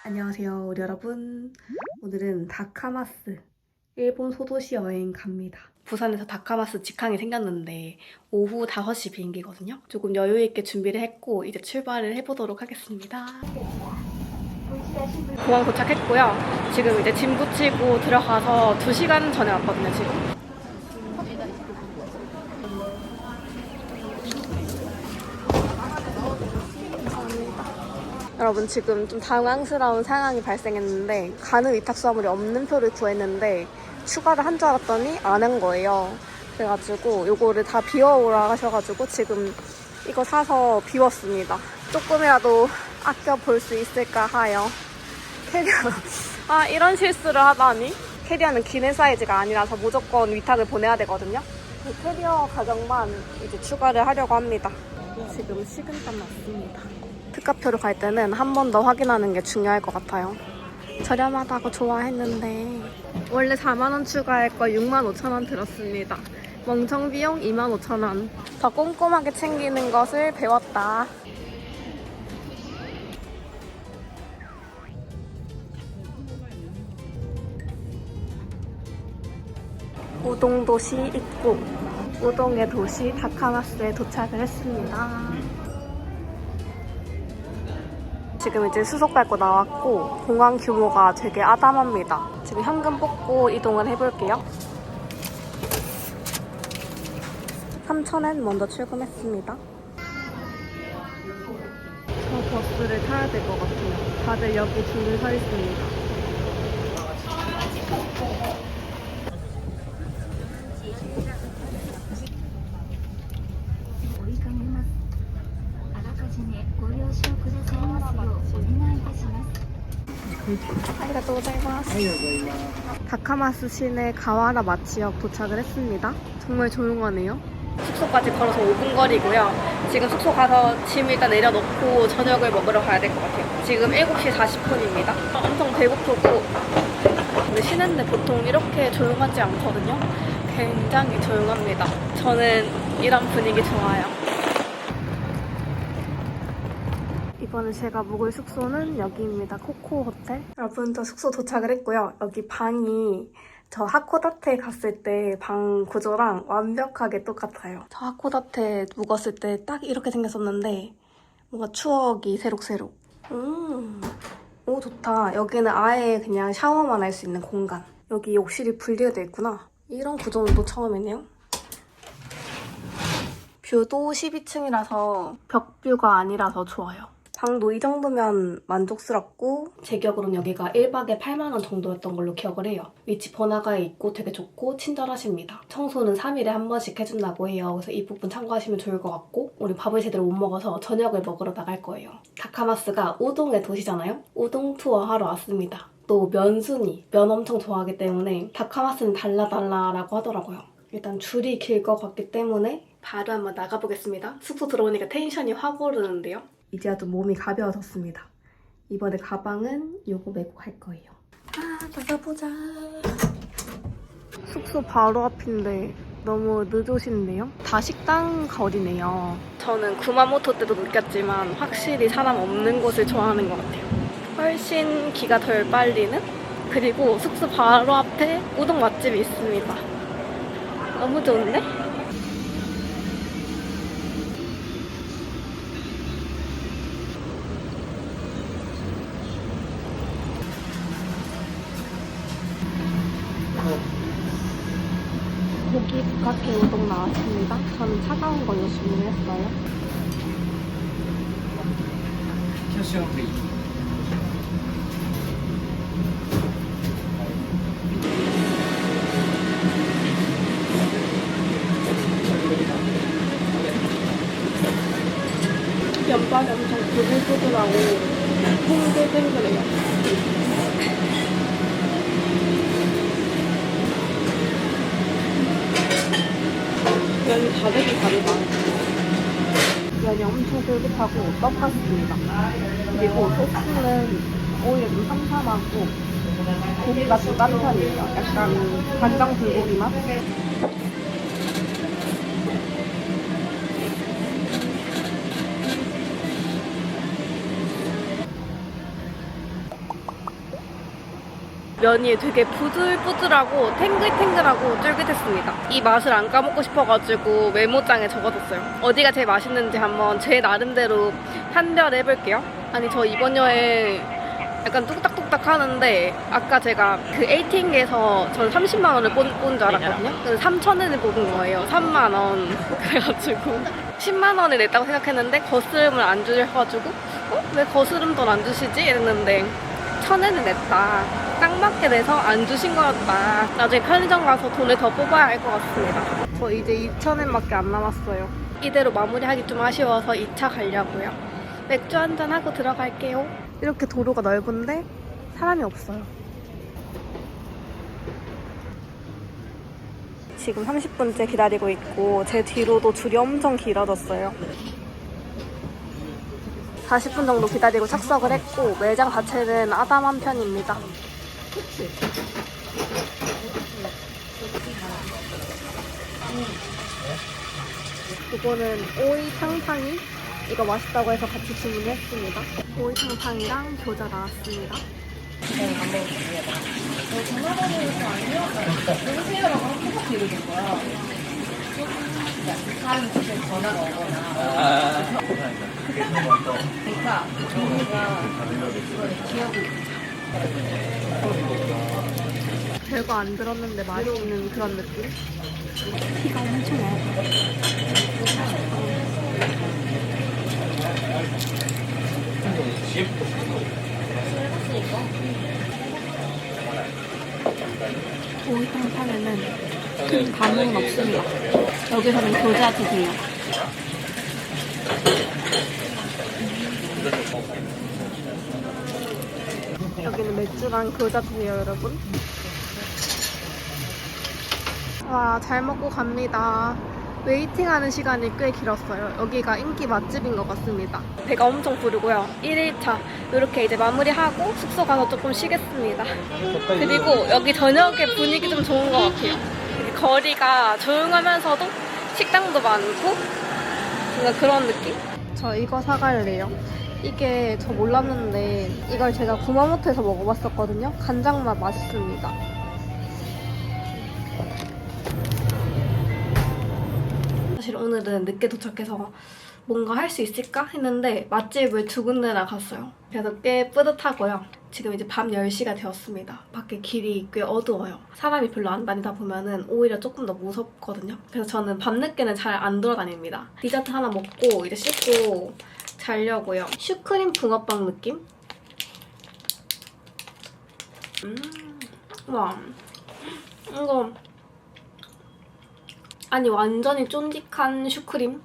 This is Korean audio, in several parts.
안녕하세요, 우리 여러분. 오늘은 다카마스, 일본 소도시 여행 갑니다. 부산에서 다카마스 직항이 생겼는데 오후 5시 비행기거든요. 조금 여유 있게 준비를 했고 이제 출발을 해보도록 하겠습니다. 공항 도착했고요. 지금 이제 짐 붙이고 들어가서 2시간 전에 왔거든요, 지금. 여러분, 지금 좀 당황스러운 상황이 발생했는데 가는 위탁 수화물이 없는 표를 구했는데 추가를 한 줄 알았더니 안 한 거예요. 그래가지고 요거를 다 비워오라 하셔가지고 지금 이거 사서 비웠습니다. 조금이라도 아껴볼 수 있을까 하여. 캐리어 이런 실수를 하다니. 캐리어는 기내 사이즈가 아니라서 무조건 위탁을 보내야 되거든요. 그 캐리어 가격만 이제 추가를 하려고 합니다. 지금 식은땀 났습니다. 특가표를 갈 때는 한 번 더 확인하는 게 중요할 것 같아요. 저렴하다고 좋아했는데 원래 4만원 추가할 거 65,000원 들었습니다. 멍청 비용 25,000원. 더 꼼꼼하게 챙기는 것을 배웠다. 우동도시 입구, 우동의 도시 다카마스에 도착을 했습니다. 지금 이제 수속 밟고 나왔고 공항 규모가 되게 아담합니다. 지금 현금 뽑고 이동을 해볼게요. 3,000엔 먼저 출금했습니다. 저 버스를 타야 될 것 같아요. 다들 여기 줄을 서 있습니다. 아리가또 고자이마스. 다카마스 시내 가와라 마치역 도착을 했습니다. 정말 조용하네요. 숙소까지 걸어서 5분 거리고요. 지금 숙소 가서 짐 일단 내려놓고 저녁을 먹으러 가야 될 것 같아요. 지금 7시 40분입니다. 엄청 배고프고 근데 시내인데 보통 이렇게 조용하지 않거든요. 굉장히 조용합니다. 저는 이런 분위기 좋아요. 이번에 제가 묵을 숙소는 여기입니다. 코코 호텔. 여러분, 저 숙소 도착을 했고요. 여기 방이 저 하코다테 갔을 때 방 구조랑 완벽하게 똑같아요. 저 하코다테 묵었을 때 딱 이렇게 생겼었는데 뭔가 추억이 새록새록. 오, 좋다. 여기는 아예 그냥 샤워만 할 수 있는 공간. 여기 욕실이 분리가 돼 있구나. 이런 구조는 또 처음이네요. 뷰도 12층이라서 벽뷰가 아니라서 좋아요. 방도 이 정도면 만족스럽고 제 기억으로는 여기가 1박에 8만원 정도였던 걸로 기억을 해요. 위치 번화가에 있고 되게 좋고 친절하십니다. 청소는 3일에 한 번씩 해준다고 해요. 그래서 이 부분 참고하시면 좋을 것 같고 우리 밥을 제대로 못 먹어서 저녁을 먹으러 나갈 거예요. 다카마스가 우동의 도시잖아요? 우동 투어 하러 왔습니다. 또 면순이, 면 엄청 좋아하기 때문에 다카마스는 달라달라라고 하더라고요. 일단 줄이 길 것 같기 때문에 바로 한번 나가보겠습니다. 숙소 들어오니까 텐션이 확 오르는데요. 이제야도 몸이 가벼워졌습니다. 이번에 가방은 요거 메고 갈 거예요. 나가보자. 숙소 바로 앞인데 너무 늦으신데요? 다 식당 거리네요. 저는 구마모토 때도 느꼈지만 확실히 사람 없는 곳을 좋아하는 것 같아요. 훨씬 기가 덜 빨리는? 그리고 숙소 바로 앞에 우동 맛집이 있습니다. 너무 좋은데? 고기 부카케 우동 나왔습니다. 저는 차가운 걸로 주문했어요. 면발이 엄청 부들부들하고 탱글탱글해요. 면이 다르긴 다르다. 면이 엄청 쫄깃하고 떡같습니다. 그리고 소스는 오히려 좀 삼삼하고 고기가 또 딴 편이에요. 약간 간장 불고기 맛? 면이 되게 부들부들하고 탱글탱글하고 쫄깃했습니다. 이 맛을 안 까먹고 싶어가지고 메모장에 적어뒀어요. 어디가 제일 맛있는지 한번 제 나름대로 판별을 해볼게요. 아니 저 이번 여행 약간 뚝딱뚝딱 하는데 아까 제가 그 에이팅에서 전 30만 원을 뽑은 줄 알았거든요. 근데 3,000원을 뽑은 거예요. 3만 원. 그래가지고 10만 원을 냈다고 생각했는데 거스름을 안 주셔가지고 왜 거스름 돈 안 주시지? 이랬는데 1,000원을 냈다. 딱 맞게 내서 안 주신 거였다. 나중에 편의점 가서 돈을 더 뽑아야 할 것 같습니다. 저 이제 2,000원밖에 안 남았어요. 이대로 마무리하기 좀 아쉬워서 2차 가려고요. 맥주 한잔 하고 들어갈게요. 이렇게 도로가 넓은데 사람이 없어요. 지금 30분째 기다리고 있고 제 뒤로도 줄이 엄청 길어졌어요. 40분 정도 기다리고 착석을 했고 매장 자체는 아담한 편입니다. 이거는 오이 탕탕이 이거 맛있다고 해서 같이 주문했습니다. 오이 탕탕이랑 겨자 나왔습니다. 전화번호에서 아니요? 여보세요라고 하면 똑같이 이러는 거야. 다른 곳에 전화가 오거나. 그러니까 종류가 기억이 별거 안 들었는데 맛있는 그런 느낌? 피가 엄청 오이탕탕에는 큰 감흥은 없습니다. 여기서는 겨자 드세요. 여기는 맥주랑 겨자 드세요, 여러분. 와, 잘 먹고 갑니다. 웨이팅하는 시간이 꽤 길었어요. 여기가 인기 맛집인 것 같습니다. 배가 엄청 부르고요. 1일차 이렇게 이제 마무리하고 숙소 가서 조금 쉬겠습니다. 그리고 여기 저녁에 분위기 좀 좋은 것 같아요. 거리가 조용하면서도 식당도 많고 뭔가 그런 느낌? 저 이거 사갈래요. 이게 저 몰랐는데 이걸 제가 구마모토에서 먹어봤었거든요. 간장맛 맛있습니다. 사실 오늘은 늦게 도착해서 뭔가 할 수 있을까 했는데 맛집을 2군데나 갔어요. 그래서 꽤 뿌듯하고요. 지금 이제 밤 10시가 되었습니다. 밖에 길이 꽤 어두워요. 사람이 별로 안 다니다 보면은 오히려 조금 더 무섭거든요. 그래서 저는 밤늦게는 잘 안 돌아다닙니다. 디저트 하나 먹고 이제 씻고 자려고요. 슈크림 붕어빵 느낌? 와, 이거 아니 완전히 쫀득한 슈크림.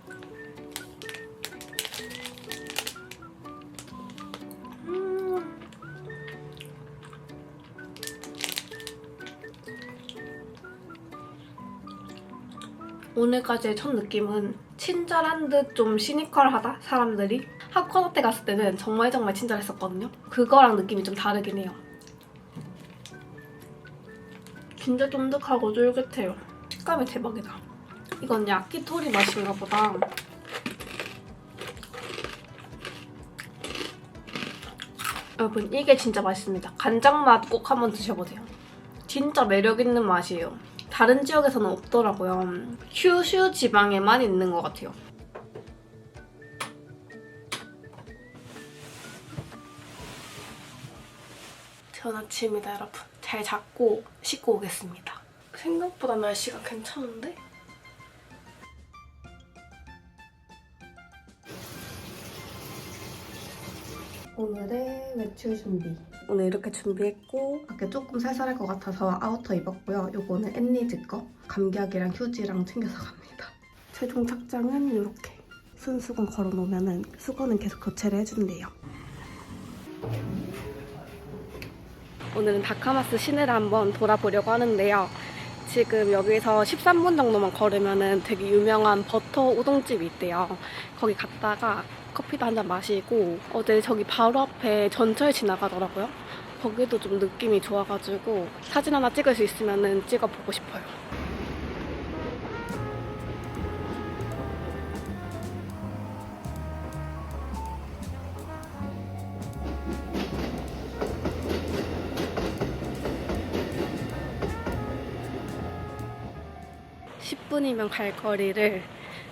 오늘까지의 첫 느낌은 친절한 듯 좀 시니컬하다, 사람들이. 하코다테 갔을 때는 정말 친절했었거든요. 그거랑 느낌이 좀 다르긴 해요. 진짜 쫀득하고 쫄깃해요. 식감이 대박이다. 이건 야키토리 맛인가 보다. 여러분, 이게 진짜 맛있습니다. 간장맛 꼭 한번 드셔보세요. 진짜 매력있는 맛이에요. 다른 지역에서는 없더라고요. 큐슈 지방에만 있는 것 같아요. 좋은 아침입니다, 여러분. 잘 잤고 씻고 오겠습니다. 생각보다 날씨가 괜찮은데? 오늘의 외출 준비. 오늘 이렇게 준비했고 밖에 조금 쌀쌀할 것 같아서 아우터 입었고요. 요거는 앤리즈 거. 감기약이랑 휴지랑 챙겨서 갑니다. 최종 착장은 이렇게. 손수건 걸어놓으면 수건은 계속 교체를 해준대요. 오늘은 다카마스 시내를 한번 돌아보려고 하는데요. 지금 여기서 13분 정도만 걸으면 되게 유명한 버터 우동집이 있대요. 거기 갔다가 커피도 한잔 마시고 어제 저기 바로 앞에 전철 지나가더라고요. 거기도 좀 느낌이 좋아가지고 사진 하나 찍을 수 있으면 찍어보고 싶어요. 10분이면 갈 거리를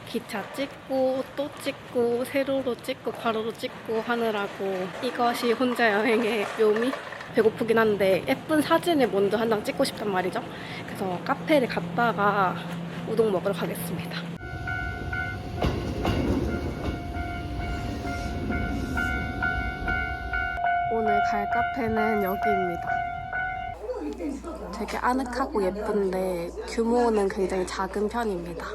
기차 찍고 또 찍고 세로로 찍고 가로로 찍고 하느라고 이것이 혼자 여행의 묘미? 배고프긴 한데 예쁜 사진을 먼저 한 장 찍고 싶단 말이죠. 그래서 카페를 갔다가 우동 먹으러 가겠습니다. 오늘 갈 카페는 여기입니다. 되게 아늑하고 예쁜데 규모는 굉장히 작은 편입니다.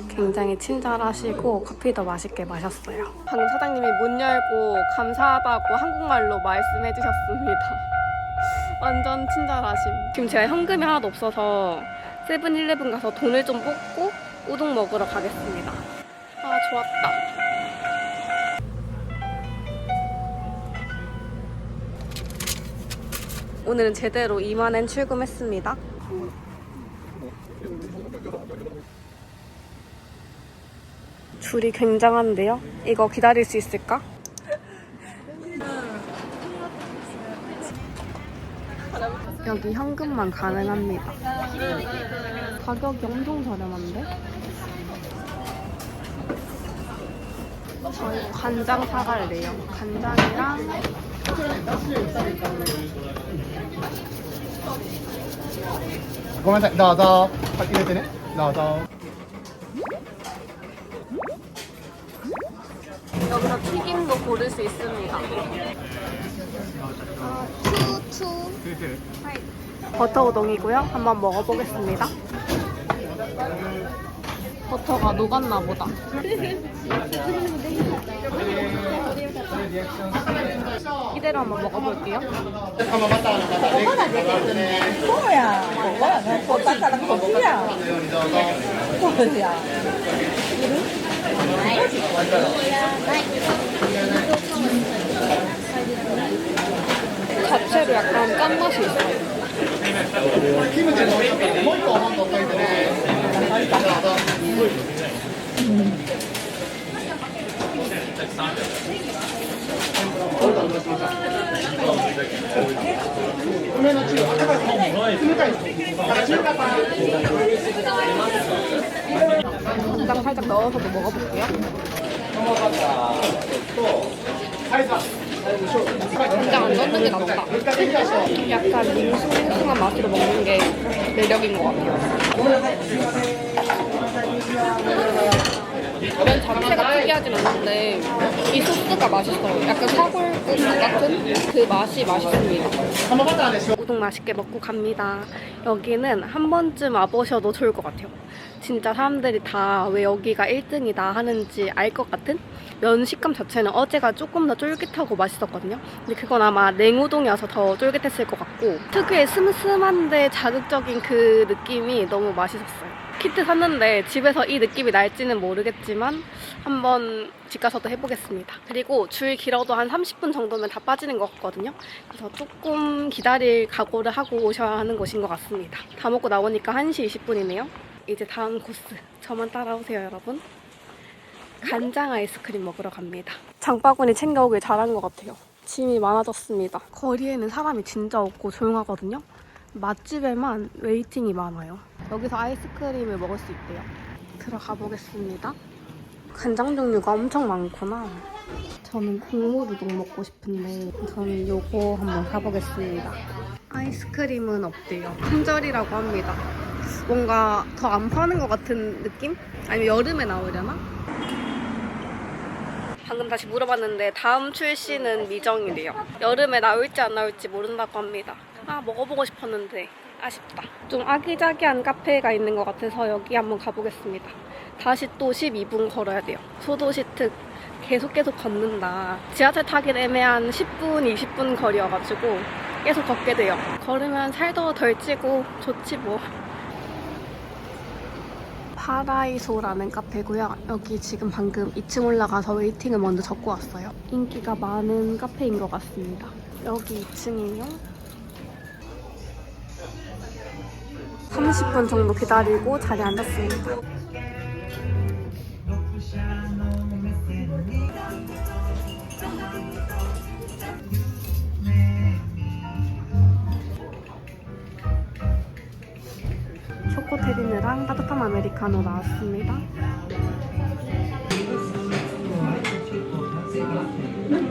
굉장히 친절하시고 커피도 맛있게 마셨어요. 방금 사장님이 문 열고 감사하다고 한국말로 말씀해 주셨습니다. 완전 친절하심. 지금 제가 현금이 하나도 없어서 세븐일레븐 가서 돈을 좀 뽑고 우동 먹으러 가겠습니다. 아, 좋았다. 오늘은 제대로 2만엔 출금했습니다. 줄이 굉장한데요? 이거 기다릴 수 있을까? 여기 현금만 가능합니다. 가격이 엄청 저렴한데? 저희 간장 사갈래요. 간장이랑ごめんなさい、どうぞ。入れてね。どうぞ。 여기서 튀김도 고를 수 있습니다. 투. 버터 우동이고요. 한번 먹어보겠습니다. 버터가 녹았나 보다. 이대로 한번 먹어볼게요. 뭐야? 뭐야? 닭가락 거기야. 뭐야? 자체로 약간 짠맛이 있어요. キムチのもう一個本取っといてね。どうぞ。梅の中華冷たい中華パン 간장 살짝 넣어서도 먹어볼게요. 간장 안 넣는 게 낫다. 약간 밍숭맹숭한 맛으로 먹는 게 매력인 것 같아요. 면 자체가 특이하진 않는데 이 소스가 맛있어요. 약간 사골국 같은 그 맛이 맛있습니다. 우동 맛있게 먹고 갑니다. 여기는 한 번쯤 와보셔도 좋을 것 같아요. 진짜 사람들이 다 왜 여기가 1등이다 하는지 알 것 같은 면 식감 자체는 어제가 조금 더 쫄깃하고 맛있었거든요. 근데 그건 아마 냉우동이어서 더 쫄깃했을 것 같고 특유의 슴슴한데 자극적인 그 느낌이 너무 맛있었어요. 키트 샀는데 집에서 이 느낌이 날지는 모르겠지만 한번 집 가서도 해보겠습니다. 그리고 줄 길어도 한 30분 정도면 다 빠지는 것 같거든요. 그래서 조금 기다릴 각오를 하고 오셔야 하는 곳인 것 같습니다. 다 먹고 나오니까 1시 20분이네요. 이제 다음 코스 저만 따라오세요, 여러분. 간장 아이스크림 먹으러 갑니다. 장바구니 챙겨오길 잘한 것 같아요. 짐이 많아졌습니다. 거리에는 사람이 진짜 없고 조용하거든요. 맛집에만 웨이팅이 많아요. 여기서 아이스크림을 먹을 수 있대요. 들어가 보겠습니다. 간장 종류가 엄청 많구나. 저는 국물 우동 먹고 싶은데 저는 요거 한번 사보겠습니다. 아이스크림은 없대요. 품절이라고 합니다. 뭔가 더 안 파는 것 같은 느낌? 아니면 여름에 나오려나? 방금 다시 물어봤는데 다음 출시는 미정이래요. 여름에 나올지 안 나올지 모른다고 합니다. 아, 먹어보고 싶었는데 아쉽다. 좀 아기자기한 카페가 있는 것 같아서 여기 한번 가보겠습니다. 다시 또 12분 걸어야 돼요. 소도시 특 계속 걷는다. 지하철 타긴 애매한 10분, 20분 거리여가지고 계속 걷게 돼요. 걸으면 살도 덜 찌고 좋지 뭐. 파라이소라는 카페고요. 여기 지금 방금 2층 올라가서 웨이팅을 먼저 적고 왔어요. 인기가 많은 카페인 것 같습니다. 여기 2층이요. 30분 정도 기다리고 자리에 앉았습니다. 모카랑 따뜻한 아메리카노 나왔습니다.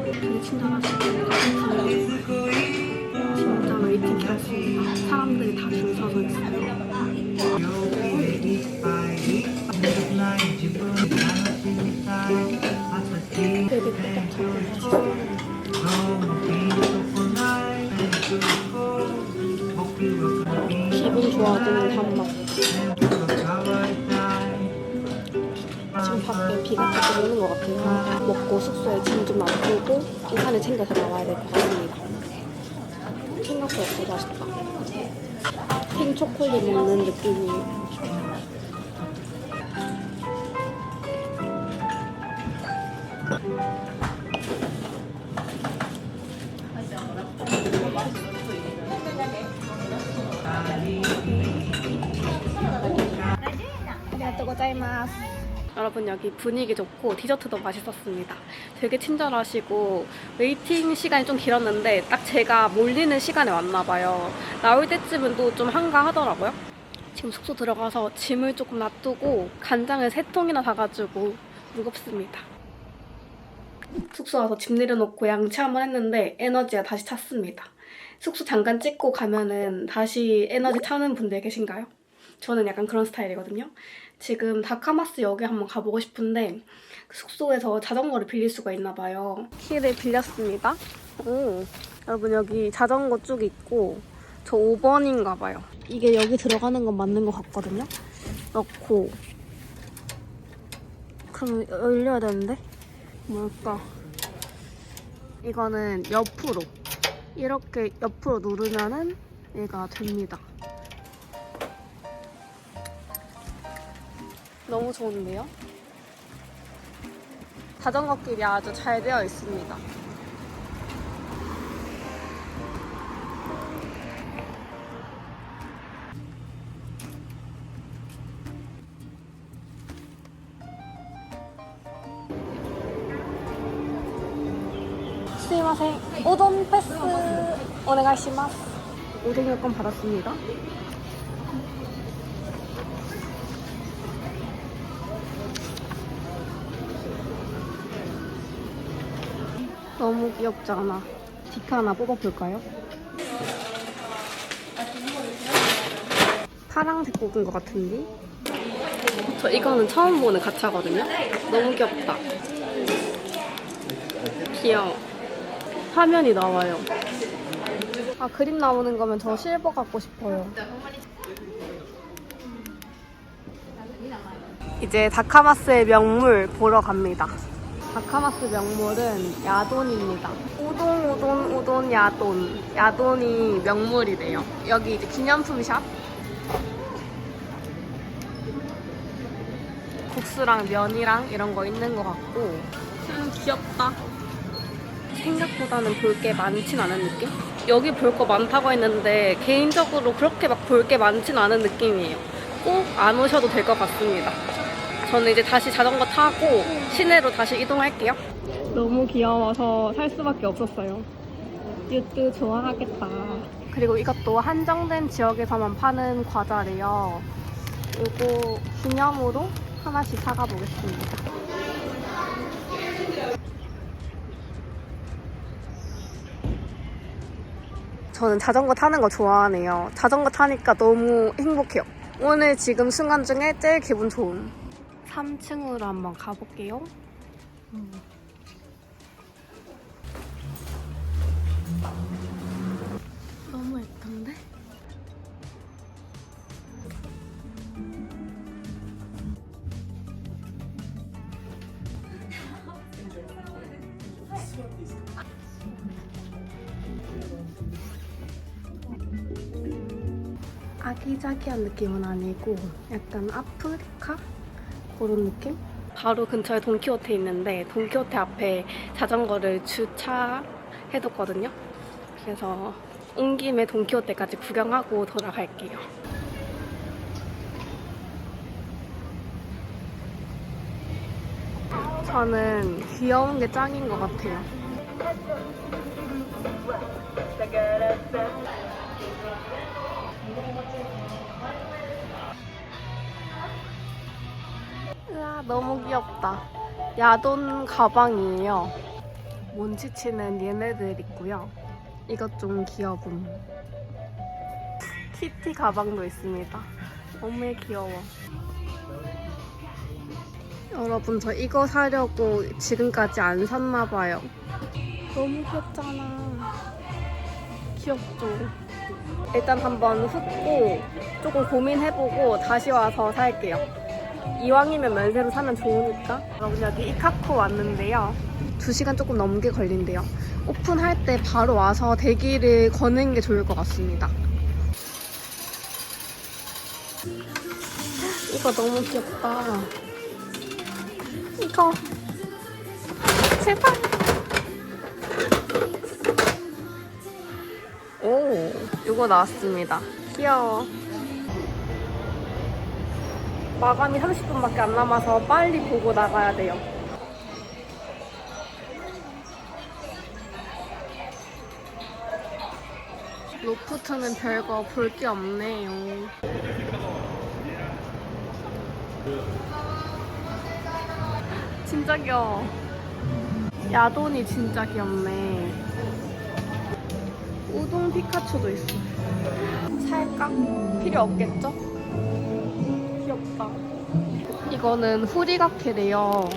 되게 친절하시고 진짜 웨이팅 길었습니다. 사람들이 다 줄 서서 있어요. 되게 꿀떡처럼 맛있어요. 기분 좋아지는 단맛. 지금 밖에 비가 조금 오는 것 같아요. 먹고 숙소에 짐 좀 놔두고 우산을 챙겨서 나와야 될 것 같습니다. 생각보다 되게 맛있다. 핑 초콜릿 먹는 느낌이에요. 여러분 여기 분위기 좋고 디저트도 맛있었습니다. 되게 친절하시고 웨이팅 시간이 좀 길었는데 딱 제가 몰리는 시간에 왔나봐요. 나올 때쯤은 또 좀 한가하더라고요. 지금 숙소 들어가서 짐을 조금 놔두고 간장을 3통이나 사가지고 무겁습니다. 숙소 와서 짐 내려놓고 양치 한번 했는데 에너지가 다시 찼습니다. 숙소 잠깐 찍고 가면은 다시 에너지 차는 분들 계신가요? 저는 약간 그런 스타일이거든요. 지금 다카마스 역에 한번 가보고 싶은데 숙소에서 자전거를 빌릴 수가 있나 봐요. 키를 빌렸습니다. 오, 여러분 여기 자전거 쭉 있고 저 5번인가 봐요. 이게 여기 들어가는 건 맞는 것 같거든요. 넣고 그럼 열려야 되는데 뭘까? 이거는 옆으로 이렇게 옆으로 누르면은 얘가 됩니다. 너무 좋은데요? 자전거 길이 아주 잘 되어 있습니다. 스미마셍. 우동 패스 오네가이시마스. 우동 요건 받았습니다. 너무 귀엽지 않아? 디카 하나 뽑아볼까요? 파랑색 뽑은 것 같은데? 저 이거는 처음 보는 가차거든요? 너무 귀엽다. 귀여워. 화면이 나와요. 아, 그림 나오는 거면 저 실버 갖고 싶어요. 이제 다카마스의 명물 보러 갑니다. 다카마스 명물은 야돈입니다. 우돈 야돈. 야돈이 명물이래요. 여기 이제 기념품 샵. 국수랑 면이랑 이런 거 있는 것 같고. 귀엽다. 생각보다는 볼 게 많진 않은 느낌? 여기 볼 거 많다고 했는데 개인적으로 그렇게 막 볼 게 많진 않은 느낌이에요. 꼭 안 오셔도 될 것 같습니다. 저는 이제 다시 자전거 타고 시내로 다시 이동할게요. 너무 귀여워서 살 수밖에 없었어요. 유뚜 좋아하겠다. 그리고 이것도 한정된 지역에서만 파는 과자래요. 이거 기념으로 하나씩 사가 보겠습니다. 저는 자전거 타는 거 좋아하네요. 자전거 타니까 너무 행복해요. 오늘 지금 순간 중에 제일 기분 좋은 3층으로 한번 가볼게요. 너무 예쁜데? 아기자기한 느낌은 아니고 약간 아프리카? 그런 느낌? 바로 근처에 돈키호테 있는데 돈키호테 앞에 자전거를 주차해뒀거든요. 그래서 온 김에 돈키호테까지 구경하고 돌아갈게요. 저는 귀여운 게 짱인 것 같아요. 으아, 너무 귀엽다. 야돈 가방이에요. 몬치치는 얘네들 있고요. 이것 좀 귀여움. 키티 가방도 있습니다. 너무 귀여워. 여러분, 저 이거 사려고 지금까지 안 샀나봐요. 너무 귀엽잖아. 귀엽죠? 일단 한번 훑고 조금 고민해보고 다시 와서 살게요. 이왕이면 면세로 사면 좋으니까. 여러분, 여기 이카코 왔는데요. 2시간 조금 넘게 걸린대요. 오픈할 때 바로 와서 대기를 거는 게 좋을 것 같습니다. 이거 너무 귀엽다. 이거 제발. 오, 이거 나왔습니다. 귀여워. 마감이 30분밖에 안 남아서 빨리 보고 나가야 돼요. 로프트는 별거 볼 게 없네요. 진짜 귀여워. 야돈이 진짜 귀엽네. 우동 피카츄도 있어. 살까? 필요 없겠죠? 귀엽다. 이거는 후리가케래요.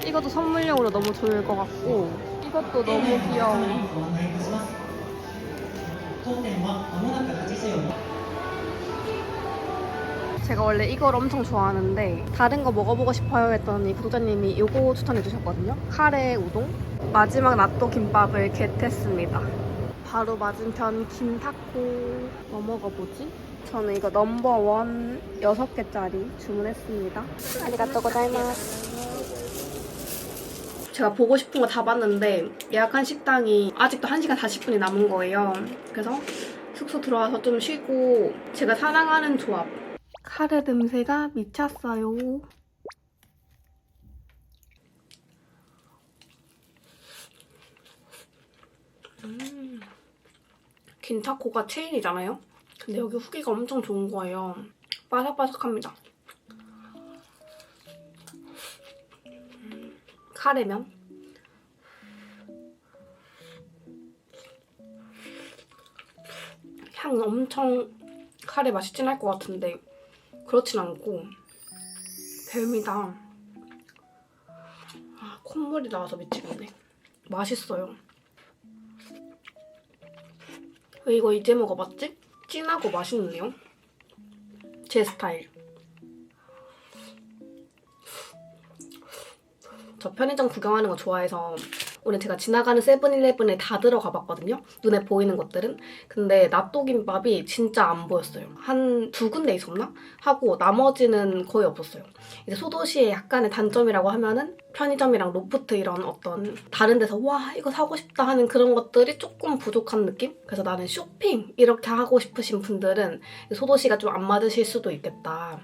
이것도 선물용으로 너무 좋을 것 같고, 이것도 너무 귀여워. 제가 원래 이걸 엄청 좋아하는데 다른 거 먹어보고 싶어요 했더니 구독자님이 이거 추천해 주셨거든요. 카레 우동. 마지막 나또 김밥을 겟했습니다. 바로 맞은편 긴타코. 뭐 먹어보지? 저는 이거 넘버원 6개짜리 주문했습니다. 아리가또 고자이마스. 제가 보고 싶은 거 다 봤는데 예약한 식당이 아직도 1시간 40분이 남은 거예요. 그래서 숙소 들어와서 좀 쉬고 제가 사랑하는 조합. 카레 냄새가 미쳤어요. 긴타코가 체인이잖아요? 근데 여기 후기가 엄청 좋은 거예요. 바삭바삭합니다. 카레면. 향 엄청 카레 맛이 진할 것 같은데 그렇진 않고 별미다. 아, 콧물이 나와서 미치겠네. 맛있어요. 왜 이거 이제 먹어봤지? 진하고 맛있네요. 제 스타일. 저 편의점 구경하는 거 좋아해서 오늘 제가 지나가는 세븐일레븐에 다 들어가 봤거든요. 눈에 보이는 것들은. 근데 나또김밥이 진짜 안 보였어요. 한 2군데 있었나? 하고 나머지는 거의 없었어요. 이제 소도시의 약간의 단점이라고 하면은 편의점이랑 로프트 이런 어떤 다른 데서 와 이거 사고 싶다 하는 그런 것들이 조금 부족한 느낌? 그래서 나는 쇼핑 이렇게 하고 싶으신 분들은 소도시가 좀 안 맞으실 수도 있겠다.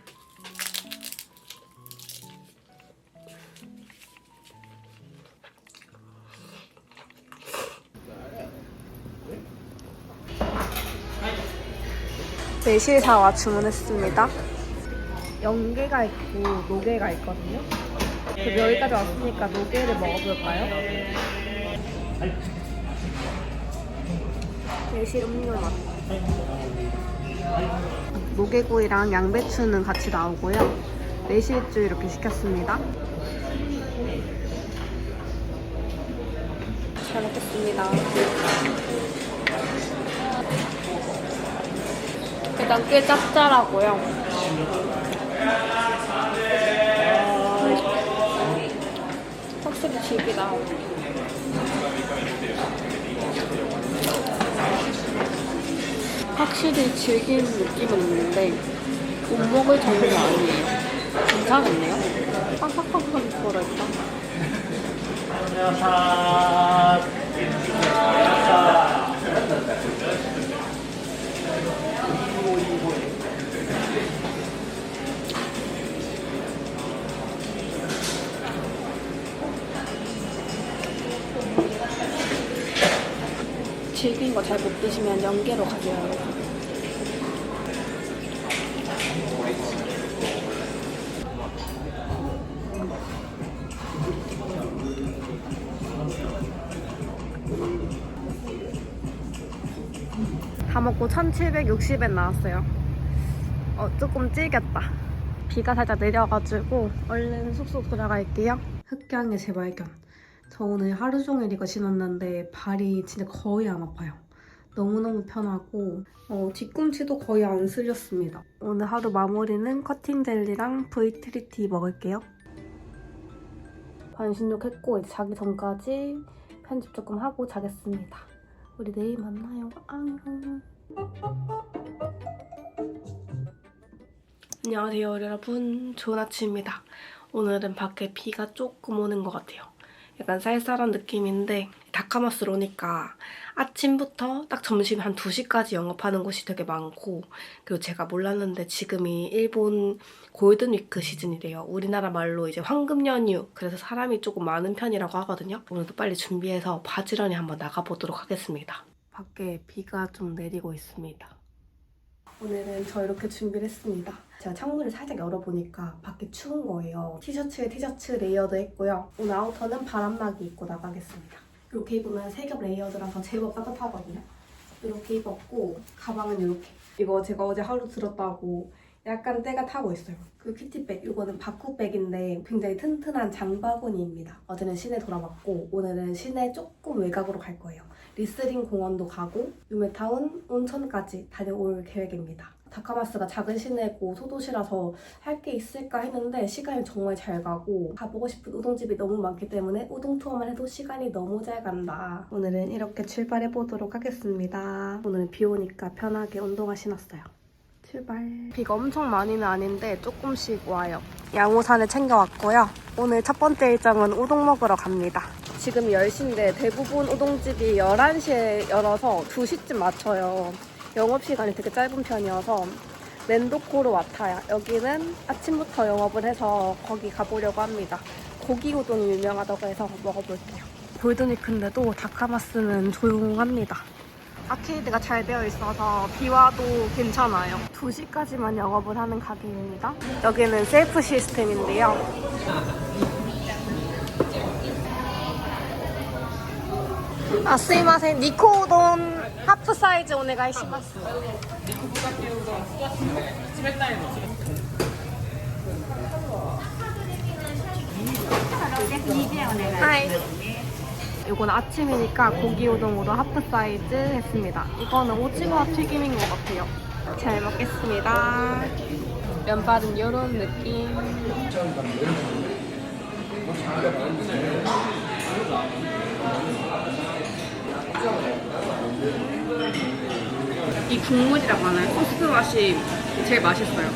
매실사와 주문했습니다. 연계가 있고 노게가 있거든요. 그래서 여기까지 왔으니까 노게를 먹어볼까요? 매실 음료 맛. 노게구이랑 양배추는 같이 나오고요. 매실주 이렇게 시켰습니다. 잘 먹겠습니다. 일단 꽤 짭짤하고요. 확실히 질기다. 확실히 질긴 느낌은 있는데 못 먹을 정도는 아니에요. 괜찮겠네요? 팡팡팡팡 걸어있다. 질긴 거 잘 못 드시면 연계로 가져요. 다 먹고 1,760엔 나왔어요. 조금 찔겼다. 비가 살짝 내려가지고 얼른 숙소 돌아갈게요. 흑경의 재발견. 저 오늘 하루 종일 이거 신었는데 발이 진짜 거의 안 아파요. 너무너무 편하고 뒤꿈치도 거의 안 쓸렸습니다. 오늘 하루 마무리는 커팅 젤리랑 V3T 먹을게요. 반신욕 했고 이제 자기 전까지 편집 조금 하고 자겠습니다. 우리 내일 만나요. 안녕. 안녕하세요 여러분. 좋은 아침입니다. 오늘은 밖에 비가 조금 오는 것 같아요. 약간 쌀쌀한 느낌인데 다카마스로 오니까 아침부터 딱 점심 한 2시까지 영업하는 곳이 되게 많고, 그리고 제가 몰랐는데 지금이 일본 골든위크 시즌이래요. 우리나라 말로 이제 황금 연휴, 그래서 사람이 조금 많은 편이라고 하거든요. 오늘도 빨리 준비해서 바지런히 한번 나가보도록 하겠습니다. 밖에 비가 좀 내리고 있습니다. 오늘은 저 이렇게 준비를 했습니다. 제가 창문을 살짝 열어보니까 밖에 추운 거예요. 티셔츠에 티셔츠 레이어드 했고요. 오늘 아우터는 바람막이 입고 나가겠습니다. 이렇게 입으면 3겹 레이어드라서 제법 따뜻하거든요. 이렇게 입었고 가방은 이렇게. 이거 제가 어제 하루 들었다고 약간 때가 타고 있어요. 그 큐티백, 이거는 바쿠백인데 굉장히 튼튼한 장바구니입니다. 어제는 시내 돌아봤고 오늘은 시내 조금 외곽으로 갈 거예요. 리스링 공원도 가고 유메타운, 온천까지 다녀올 계획입니다. 다카마스가 작은 시내고 소도시라서 할 게 있을까 했는데 시간이 정말 잘 가고 가보고 싶은 우동집이 너무 많기 때문에 우동 투어만 해도 시간이 너무 잘 간다. 오늘은 이렇게 출발해보도록 하겠습니다. 오늘은 비 오니까 편하게 운동화 신었어요. 출발. 비가 엄청 많이는 아닌데 조금씩 와요. 양호산을 챙겨왔고요. 오늘 첫 번째 일정은 우동 먹으러 갑니다. 지금 10시인데 대부분 우동집이 11시에 열어서 2시쯤 맞춰요. 영업시간이 되게 짧은 편이어서 렌도코로 와타야. 여기는 아침부터 영업을 해서 거기 가보려고 합니다. 고기 우동이 유명하다고 해서 먹어볼게요. 골든위크인데도 다카마스는 조용합니다. 아케이드가 잘 되어 있어서 비 와도 괜찮아요. 2시까지만 영업을 하는 가게입니다. 여기는 셀프 시스템인데요. 스이마센. 니코 우동 하프 사이즈 오네가이시마스. 하이. 이건 아침이니까 고기 우동으로 하프 사이즈 했습니다. 이거는 오징어 튀김인 것 같아요. 잘 먹겠습니다. 면발은 이런 느낌. 이 국물이라고 하나요? 소스 맛이 제일 맛있어요.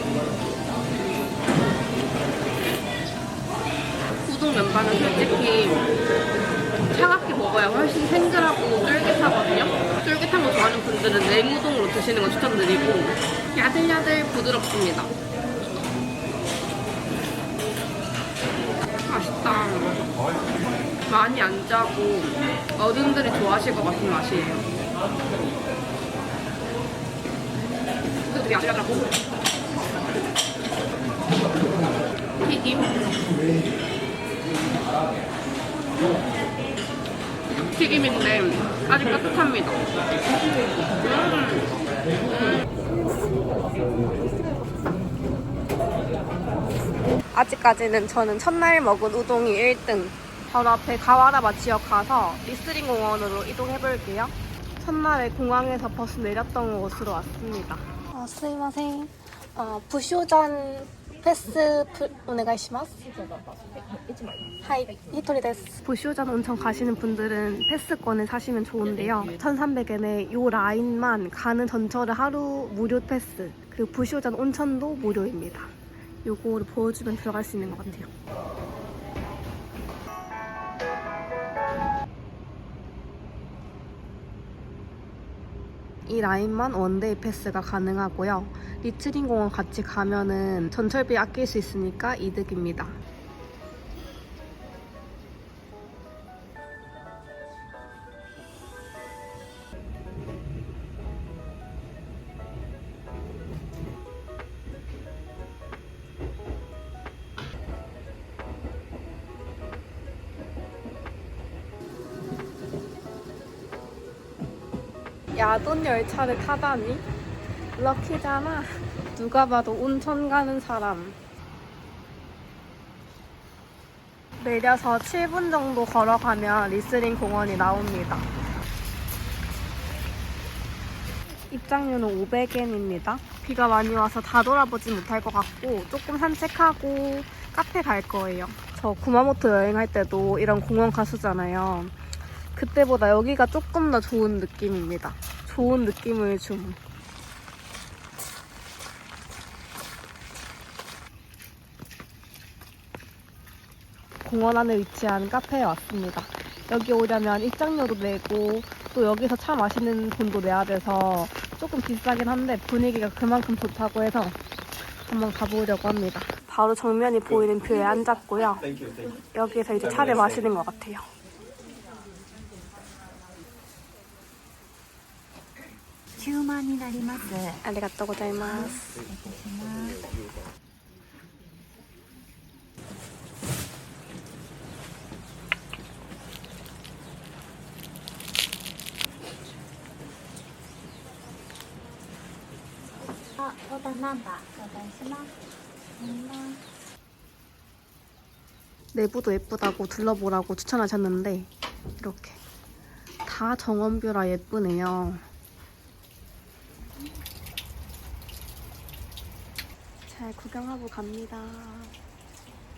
우동 면발은 솔직히 차갑게 먹어야 훨씬 탱글하고 쫄깃하거든요. 쫄깃한 거 좋아하는 분들은 냉우동으로 드시는 거 추천드리고 야들야들 부드럽습니다. 맛있다. 많이 안 짜고 어른들이 좋아하실 것 같은 맛이에요. 되게 야들야들하고 튀김 튀김인데 아직 따뜻합니다. 아직까지는 저는 첫날 먹은 우동이 1등. 바로 앞에 가와라마 지역 가서 리스링 공원으로 이동해볼게요. 첫날에 공항에서 버스 내렸던 곳으로 왔습니다. 스미마셍. 부쇼전 패스 오네가이시마스. 하이, 히토리 데스. 부쇼전 온천 가시는 분들은 패스권을 사시면 좋은데요. 1,300엔에 요 라인만 가는 전철을 하루 무료 패스. 그리고 부쇼전 온천도 무료입니다. 요거를 보여주면 들어갈 수 있는 것 같아요. 이 라인만 원데이 패스가 가능하고요. 리츠링 공원 같이 가면은 전철비 아낄 수 있으니까 이득입니다. 야돈 열차를 타다니? 럭키잖아. 누가 봐도 온천 가는 사람. 내려서 7분 정도 걸어가면 리스링 공원이 나옵니다. 입장료는 500엔입니다. 비가 많이 와서 다 돌아보진 못할 것 같고 조금 산책하고 카페 갈 거예요. 저 구마모토 여행할 때도 이런 공원 갔었잖아요. 그때보다 여기가 조금 더 좋은 느낌입니다. 좋은 느낌을 줌. 공원 안에 위치한 카페에 왔습니다. 여기 오려면 입장료도 내고 또 여기서 차 마시는 돈도 내야 돼서 조금 비싸긴 한데 분위기가 그만큼 좋다고 해서 한번 가보려고 합니다. 바로 정면이 보이는 뷰에 앉았고요. 여기서 이제 차를 마시는 것 같아요. 아리가또 고자이마스. 내부도 예쁘다고 둘러보라고 추천하셨는데 이렇게 다 정원뷰라 예쁘네요. 잘 구경하고 갑니다.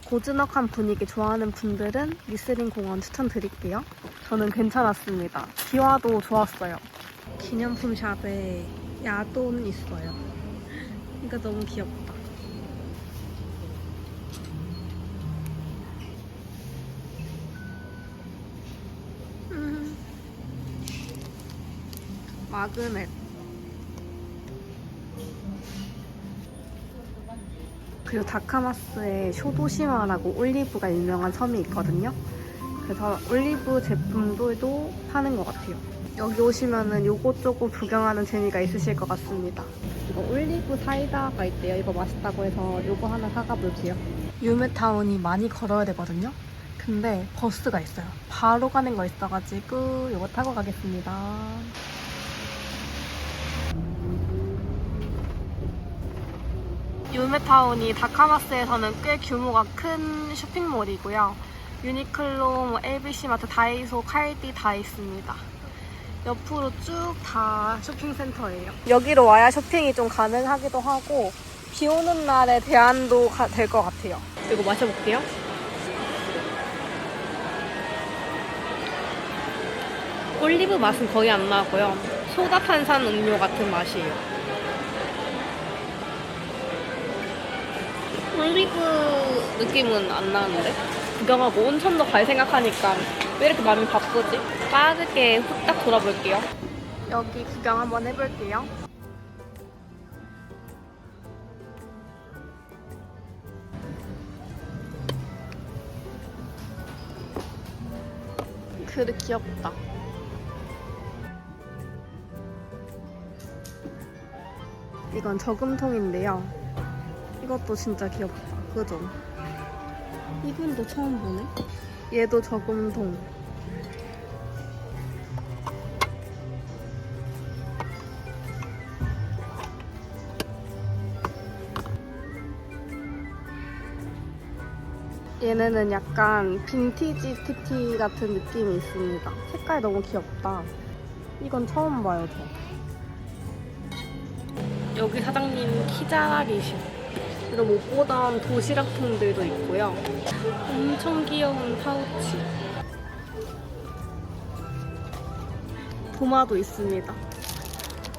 고즈넉한 분위기 좋아하는 분들은 리스링 공원 추천드릴게요. 저는 괜찮았습니다. 비와도 좋았어요. 기념품 샵에 야돈 있어요. 이거 너무 귀엽다. 마그넷. 그리고 다카마스에 쇼도시마라고 올리브가 유명한 섬이 있거든요. 그래서 올리브 제품들도 파는 것 같아요. 여기 오시면은 요것저것 구경하는 재미가 있으실 것 같습니다. 이거 올리브 사이다가 있대요. 이거 맛있다고 해서 요거 하나 사가볼게요. 유메타운이 많이 걸어야 되거든요. 근데 버스가 있어요. 바로 가는 거 있어가지고 요거 타고 가겠습니다. 유메타운이 다카마스에서는 꽤 규모가 큰 쇼핑몰이고요. 유니클로, LBC마트, 다이소, 칼디 다 있습니다. 옆으로 쭉 다 쇼핑센터예요. 여기로 와야 쇼핑이 좀 가능하기도 하고 비 오는 날에 대안도 될 것 같아요. 이거 마셔볼게요. 올리브 맛은 거의 안 나고요. 소다 탄산 음료 같은 맛이에요. 올리브 느낌은 안 나는데? 구경하고 온천도 갈 생각하니까 왜 이렇게 마음이 바쁘지? 빠르게 후딱 돌아볼게요. 여기 구경 한번 해볼게요. 그릇 귀엽다. 이건 저금통인데요. 이것도 진짜 귀엽다. 그죠? 이분도 처음 보네. 얘도 저금통. 얘네는 약간 빈티지 스티치 같은 느낌이 있습니다. 색깔 너무 귀엽다. 이건 처음 봐요, 저. 여기 사장님 키자라리시. 그래서 못 보던 도시락통들도 있고요. 엄청 귀여운 파우치. 도마도 있습니다.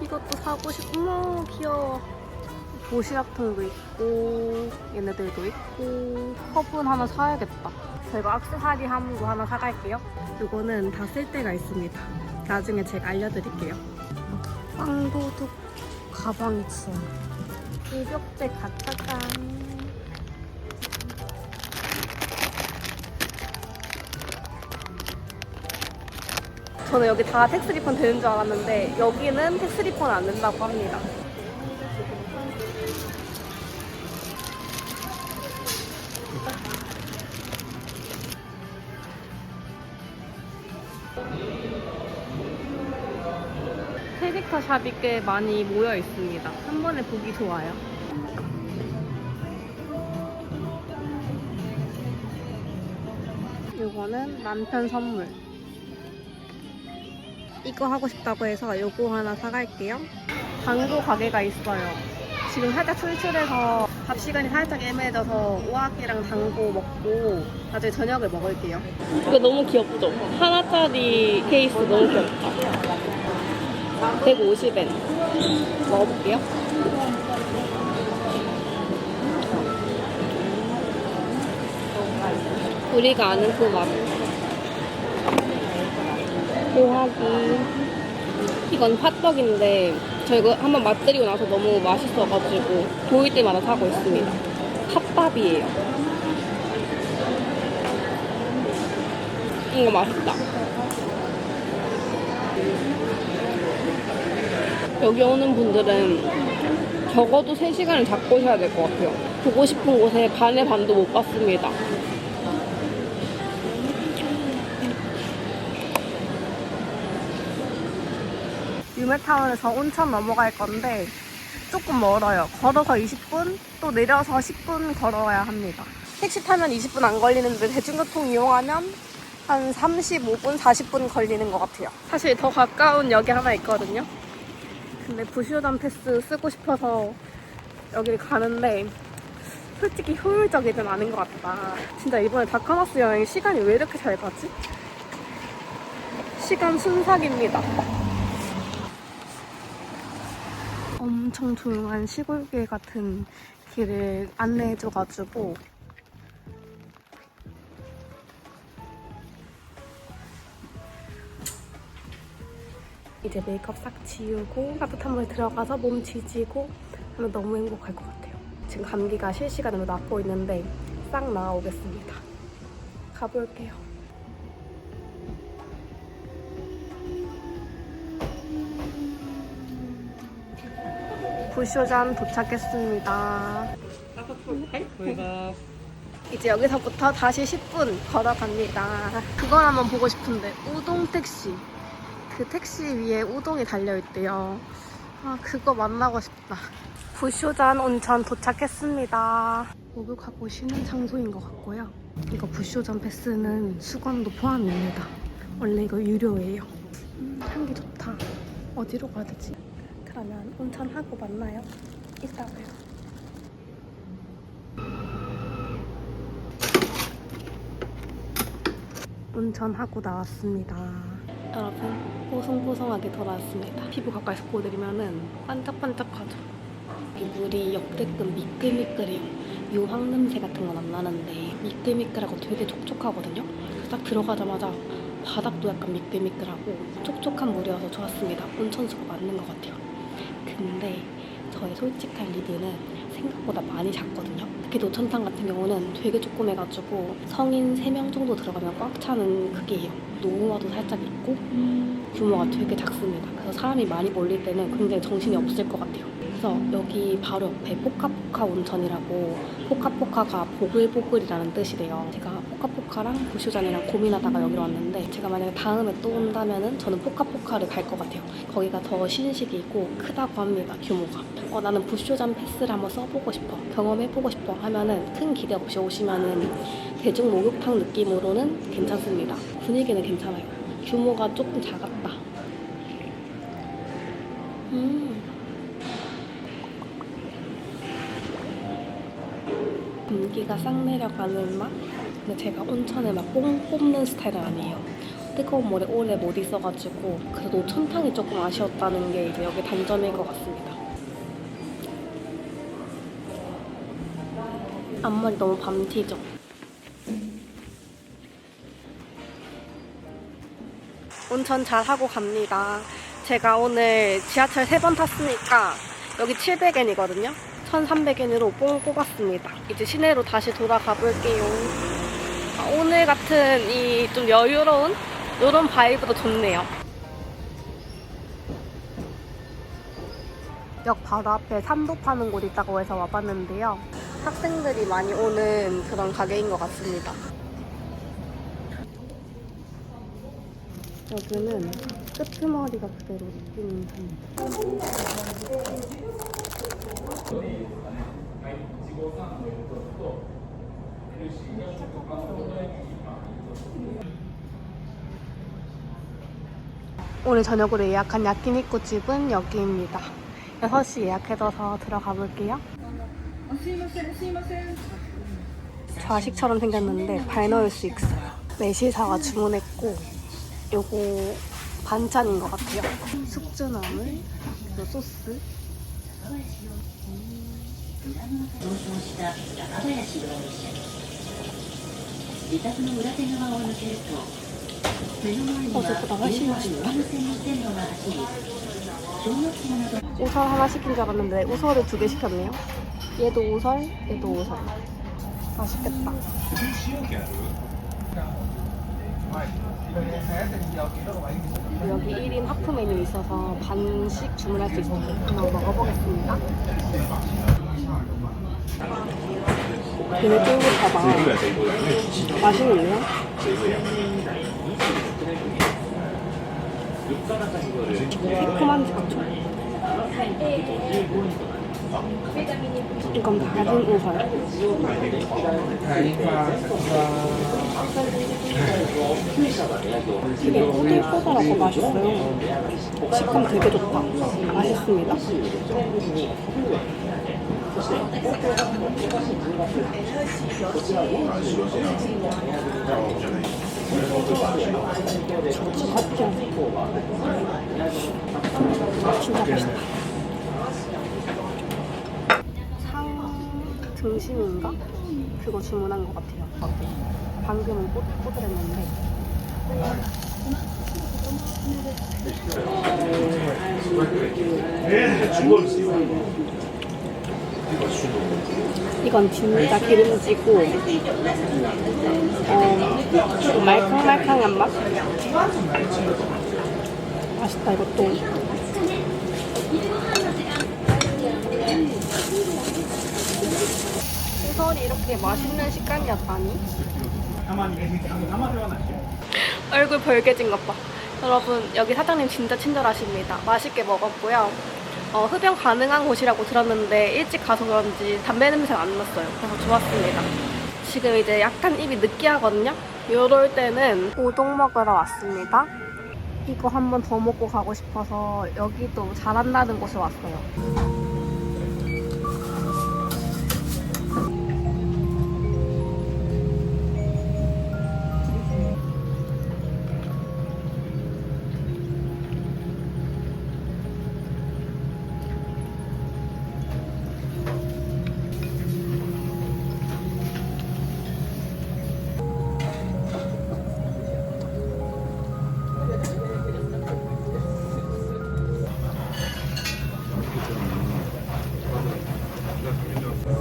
이것도 사고 어머 귀여워. 도시락통도 있고 얘네들도 있고 화분 하나 사야겠다. 제가 액세서리 함도 하나 사갈게요. 이거는 다 쓸 데가 있습니다. 나중에 제가 알려드릴게요. 빵도둑 가방츠 일격제 가짜잔. 저는 여기 다 텍스 리펀 되는 줄 알았는데 여기는 텍스 리펀 안 된다고 합니다. 캐릭터 샵이 꽤 많이 모여 있습니다. 한 번에 보기 좋아요. 이거는 남편 선물. 이거 하고 싶다고 해서 이거 하나 사갈게요. 당구 가게가 있어요. 지금 살짝 출출해서 밥 시간이 살짝 애매해져서 오아기랑 당구 먹고 나중에 저녁을 먹을게요. 이거 너무 귀엽죠? 하나짜리 케이스 너무 귀엽다. 150엔. 먹어볼게요. 우리가 아는 그 맛. 오하기. 이건 팥떡인데 저 이거 한번 맛들이고 나서 너무 맛있어가지고 보일 때마다 사고 있습니다. 팥밥이에요. 이거 맛있다. 여기 오는 분들은 적어도 3시간을 잡고 오셔야 될 것 같아요. 보고 싶은 곳에 반의 반도 못 봤습니다. 유메타운에서 온천 넘어갈 건데 조금 멀어요. 걸어서 20분, 또 내려서 10분 걸어야 합니다. 택시 타면 20분 안 걸리는데 대중교통 이용하면 한 35분, 40분 걸리는 것 같아요. 사실 더 가까운 역이 하나 있거든요. 근데 부시오단 패스 쓰고 싶어서 여기를 가는데 솔직히 효율적이진 않은 것 같다. 진짜 이번에 다카마스 여행 시간이 왜 이렇게 잘 가지? 시간 순삭입니다. 엄청 조용한 시골길 같은 길을 안내해줘가지고 이제 메이크업 싹 지우고 따뜻한 물에 들어가서 몸 지지고 하면 너무 행복할 것 같아요. 지금 감기가 실시간으로 낫고 있는데 싹 나아오겠습니다. 가볼게요. 부쇼잔 도착했습니다. 이제 여기서부터 다시 10분 걸어갑니다. 그걸 한번 보고 싶은데 우동 택시. 그 택시 위에 우동이 달려있대요. 아, 그거 만나고 싶다. 부쇼잔 온천 도착했습니다. 목욕하고 쉬는 장소인 것 같고요. 이거 부쇼잔 패스는 수건도 포함입니다. 원래 이거 유료예요. 향기 좋다. 어디로 가야 되지? 그러면 온천하고 만나요. 이따가요. 온천하고 나왔습니다. 여러분, 뽀송뽀송하게 돌아왔습니다. 피부 가까이서 보여드리면은 반짝반짝하죠? 이 물이 역대급 미끌미끌해요. 유황 냄새 같은 건 안 나는데 미끌미끌하고 되게 촉촉하거든요. 그래서 딱 들어가자마자 바닥도 약간 미끌미끌하고 촉촉한 물이어서 좋았습니다. 온천수가 맞는 것 같아요. 근데 저의 솔직한 리뷰는 생각보다 많이 작거든요. 특히 노천탕 같은 경우는 되게 조그매가지고 성인 3명 정도 들어가면 꽉 차는 크기예요. 노후화도 살짝 있고 규모가 되게 작습니다. 그래서 사람이 많이 몰릴 때는 굉장히 정신이 없을 것 같아요. 그래서 여기 바로 옆에 포카포카 온천이라고, 포카포카가 보글보글이라는 뜻이래요. 제가 포카포카랑 부쇼잔이랑 고민하다가 여기로 왔는데 제가 만약에 다음에 또 온다면은 저는 포카포카를 갈 것 같아요. 거기가 더 신식이고 크다고 합니다, 규모가. 나는 부쇼잔 패스를 한번 써보고 싶어, 경험해보고 싶어 하면은 큰 기대 없이 오시면은 대중 목욕탕 느낌으로는 괜찮습니다. 분위기는 괜찮아요. 규모가 조금 작았다. 공기가 싹 내려가는 맛? 근데 제가 온천에 막 뽕 뽑는 스타일은 아니에요. 뜨거운 물에 오래 못 있어가지고 그래도 노천탕이 조금 아쉬웠다는 게 이제 여기 단점일 것 같습니다. 앞머리 너무 밤티죠? 온천 잘 하고 갑니다. 제가 오늘 지하철 3번 탔으니까 여기 700엔이거든요. 1300엔으로 뽕 뽑았습니다. 이제 시내로 다시 돌아가 볼게요. 오늘 같은 이 좀 여유로운 이런 바이브도 좋네요. 역 바로 앞에 산도 파는 곳 있다고 해서 와봤는데요. 학생들이 많이 오는 그런 가게인 것 같습니다. 여기는 끄트머리가 그대로 있긴 합니다. 오늘 저녁으로 예약한 야끼니쿠 집은 여기입니다. 6시 예약해둬서 들어가 볼게요. 좌식처럼 생겼는데 발 넣을 수 있어요. 메시사가 주문했고 요거 반찬인 것 같아요. 숙주나물, 그리고 소스. そこ流しました。 우설 하나 시킨 줄 알았는데 우설을 2개 시켰네요. 얘도 우설, 얘도 우설. 맛있겠다. 여기 1인 하프 메뉴 있어서 반씩 주문할 수 있어요. 한번 먹어보겠습니다. 되게 쫄깃하다. 맛있는데요? 새콤한 잡초. 이건 다진 우설. 되게 꼬들꼬들하고 맛있어요. 식감 되게 좋다. 맛있습니다. 진짜 맛있죠? 진짜 맛있다. 상 등심인가? 그거 주문한 것 같아요. 방금은 꼬들꼬들했는데. 이건 진짜 기름지고 말캉말캉한 맛? 맛있다 이것도. 우설이 이렇게 맛있는 식감이었다니. 얼굴 벌개진 것 봐. 여러분 여기 사장님 진짜 친절하십니다. 맛있게 먹었고요. 흡연 가능한 곳이라고 들었는데 일찍 가서 그런지 담배 냄새가 안 났어요. 그래서 좋았습니다. 지금 이제 약간 입이 느끼하거든요. 이럴 때는 우동 먹으러 왔습니다. 이거 한 번 더 먹고 가고 싶어서 여기도 잘한다는 곳에 왔어요.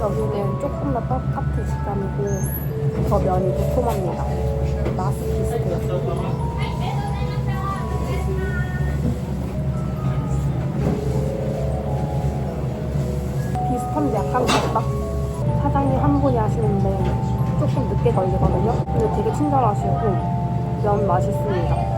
여기는 조금 더 떡같은 식감이고 더 면이 도톰합니다. 맛이 비슷해요. 비슷한데 약간 다르다. 사장님 한 분이 하시는데 조금 늦게 걸리거든요. 근데 되게 친절하시고 면 맛있습니다.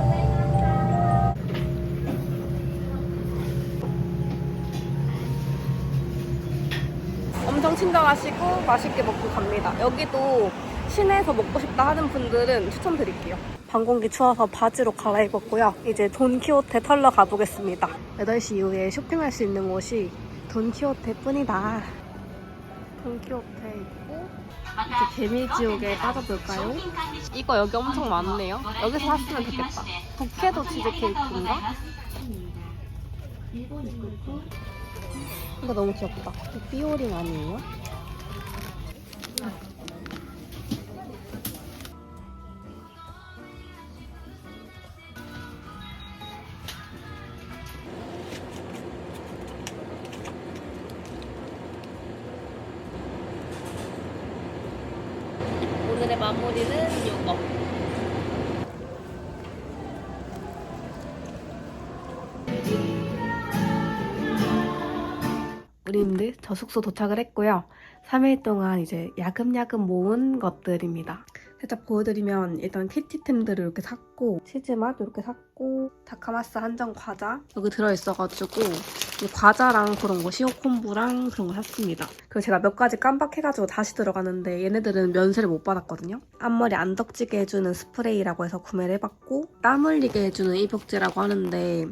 엄청 친절하시고 맛있게 먹고 갑니다. 여기도 시내에서 먹고 싶다 하는 분들은 추천드릴게요. 방공기 추워서 바지로 갈아입었고요. 이제 돈키호테 털러 가보겠습니다. 8시 이후에 쇼핑할 수 있는 곳이 돈키호테 뿐이다. 돈키호테 있고 이제 개미지옥에 빠져볼까요? 이거 여기 엄청 많네요. 여기서 샀으면 좋겠다. 부케도 치즈케이크인가? 이거 너무 귀엽다. 삐오링 아니에요? 오늘의 마무리는 이거. 우리님들 저 숙소 도착을 했고요. 3일 동안 이제 야금야금 모은 것들입니다. 살짝 보여드리면 일단 키티템들을 이렇게 샀고 치즈맛 이렇게 샀고 다카마스 한정 과자 여기 들어있어가지고 이 과자랑 그런 거 시오콤부랑 그런 거 샀습니다. 그리고 제가 몇 가지 깜빡해가지고 다시 들어가는데 얘네들은 면세를 못 받았거든요. 앞머리 안 덕지게 해주는 스프레이라고 해서 구매를 해봤고 땀 흘리게 해주는 입욕제라고 하는데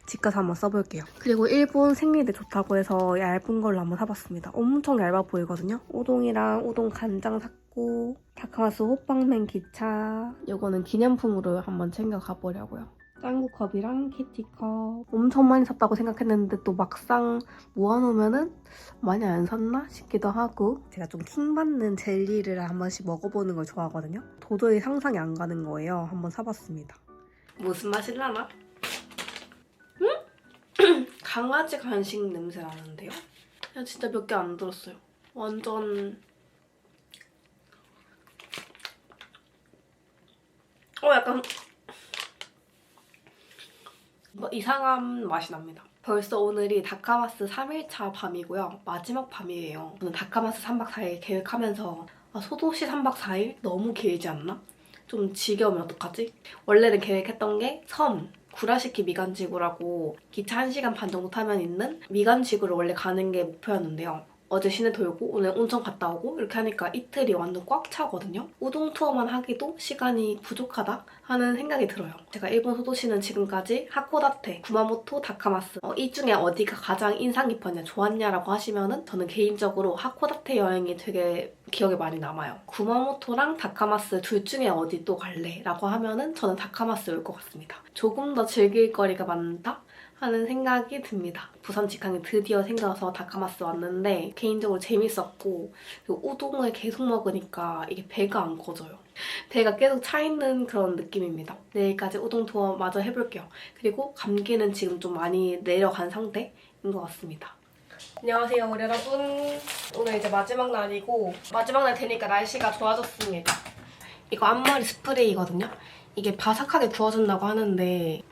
집 가서 한번 써볼게요. 그리고 일본 생리대 좋다고 해서 얇은 걸로 한번 사봤습니다. 엄청 얇아 보이거든요. 우동이랑 우동 간장 샀고 다카마스 호빵맨 기차 이거는 기념품으로 한번 챙겨 가보려고요. 짱구 컵이랑 키티컵 엄청 많이 샀다고 생각했는데 또 막상 모아놓으면은 많이 안 샀나 싶기도 하고 제가 좀 킹받는 젤리를 한 번씩 먹어보는 걸 좋아하거든요. 도저히 상상이 안 가는 거예요. 한번 사봤습니다. 무슨 맛일라나? 강아지 간식 냄새 나는데요? 그냥 진짜 몇 개 안 들었어요. 완전 약간 뭐 이상한 맛이 납니다. 벌써 오늘이 다카마스 3일차 밤이고요. 마지막 밤이에요. 저는 다카마스 3박 4일 계획하면서 소도시 3박 4일? 너무 길지 않나? 좀 지겨우면 어떡하지? 원래는 계획했던 게 섬, 구라시키 미간지구라고 기차 1시간 반 정도 타면 있는 미간지구를 원래 가는 게 목표였는데요. 어제 시내 돌고 오늘 온천 갔다 오고 이렇게 하니까 이틀이 완전 꽉 차거든요. 우동 투어만 하기도 시간이 부족하다 하는 생각이 들어요. 제가 일본 소도시는 지금까지 하코다테, 구마모토, 다카마스 이 중에 어디가 가장 인상 깊었냐, 좋았냐라고 하시면은 저는 개인적으로 하코다테 여행이 되게 기억에 많이 남아요. 구마모토랑 다카마스 둘 중에 어디 또 갈래? 라고 하면은 저는 다카마스 올 것 같습니다. 조금 더 즐길 거리가 많다? 하는 생각이 듭니다. 부산 직항이 드디어 생겨서 다카마스 왔는데 개인적으로 재밌었고 우동을 계속 먹으니까 이게 배가 안 꺼져요. 배가 계속 차 있는 그런 느낌입니다. 내일까지 우동 투어 마저 해볼게요. 그리고 감기는 지금 좀 많이 내려간 상태인 것 같습니다. 안녕하세요 우리 여러분. 오늘 이제 마지막 날이고 마지막 날 되니까 날씨가 좋아졌습니다. 이거 앞머리 스프레이거든요. 이게 바삭하게 부어준다고 하는데